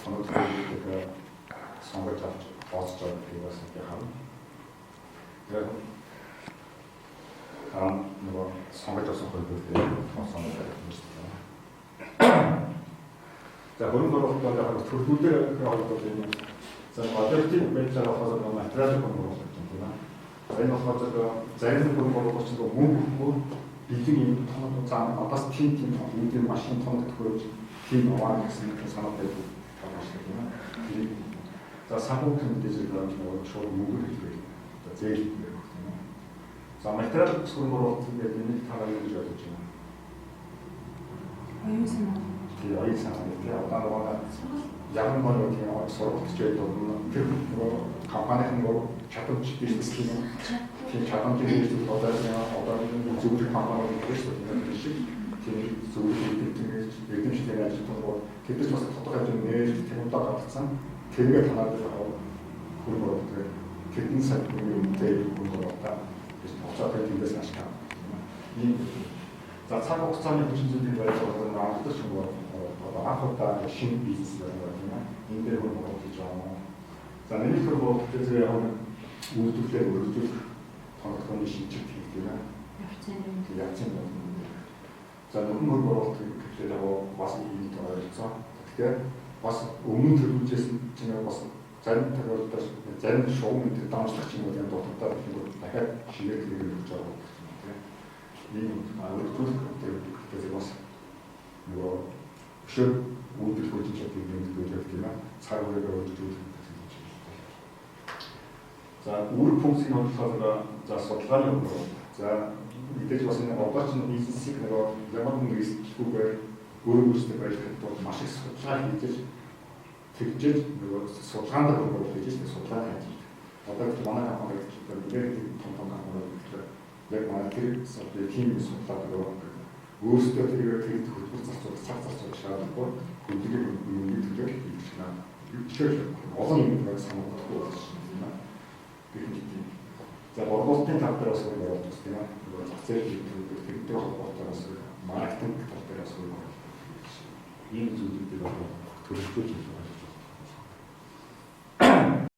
өнөөдөр сонгож авч бооцож байгаа гэдгийг бас харна. Тэгээд нөгөө сонгож авсан хөлбөртэй сонгож авах юм шиг байна. За хөрөнгө оруулалтад яг төлөвлөлтөөр холбоотой юм. За объектив байдлаар хаваад байгаа материалын хөрөнгө оруулалт юм байна. Энэ болохоор зарим хөрөнгө оруулагч нь мөнгө бэлэг юм тоног зам одоос тийм энэ машин тоног төхөөрөж тийм аваа гэсэн санаа байдаг байна. За санхүүгийн мэдээлэл байгаа шууд мөнгө хэлбэр. За зээл хэлбэр гэх юм. За материал хөрөнгө оруулалт гэдэг нэг талаар юу гэж бодож байна? Оюун санаа. Тэгээ оюун санаа гэдэг одоо ямар нэг тийм сургалт хийж байдаг юм. Тэр компанийн нөгөө чадамж бизнес юм. Тийм чадамж бизнес одоо зөвхөн компани биш үү шиг тийм зөвхөн эдэмшлийн ажилтнууд тэдний бас тодорхой хэмжээний нээж технологи гаргацсан тэргээ танаад хөрөнгө оруулалт тэдний санхүүгийн дээр хөрөнгө оруулалт биш боцоотой тиймээс ашиглах юм. За цаг хугацааны хүчин зүйлийн байдлаар анхдаж хөнгө одоо анх удаа шинэ бизнес байна тийм энэ дээр хөрөнгө оруулалт хийж байгаа. За нэг хөрөнгө оруулалт дээр яг үйлдвэрлэлээр өргөжүүлэх тоногдохын шинжлэх хийх тийм явцын байна. За нөхөн хөрөнгө оруулалт гэхлээр бас ийм ойлцоо. Тэгэхээр бас өмнө төлөвлөжсэн чинь бас зарим тохиолдолд зарим шугам энэ дамжлах юм уу юм дутагдаад дахиад шинээр төлөвлөж өгч байгаа юм тийм. Ийм өөрчлөлт гэдэг бас нөгөө өшөө үйлдэл хөгжиж чаддаг юм төлөвлөлт тийм ээ. Цаг үеэр өөрчлөлт. За үүрэг функцийн бодлохоор за судалгааны хөрөнгө. За мэдээж бас энэ одооч бизнесийг нөгөө ямар нэгэн рискгүйгээр өөрөө үүсгэх байдлаар бол маш их судалгаа хийж тэгжээж нөгөө судалгаанд хөрөнгө хийж судалгаа хийж. Одоо их манай компани гэдэг том компани яг манай тэр тийм судалгаа нөгөө өөрсдөө тэр хөтөлбөр зарцуулах цаг зарцуулах шаардлагагүй хөдөлгөөний өмнө төлөв хийж байна. Ихээр олон юм байна санагдах байна. За борлуулалтын тал дээр бас хөрөнгө оруулалт тийм ээ. Зах зээл төлөвлөлттэй холбоотой маркетинг тал дээр бас хөрөнгө оруулалт. Ийм зүйлүүдийг төлөвлөж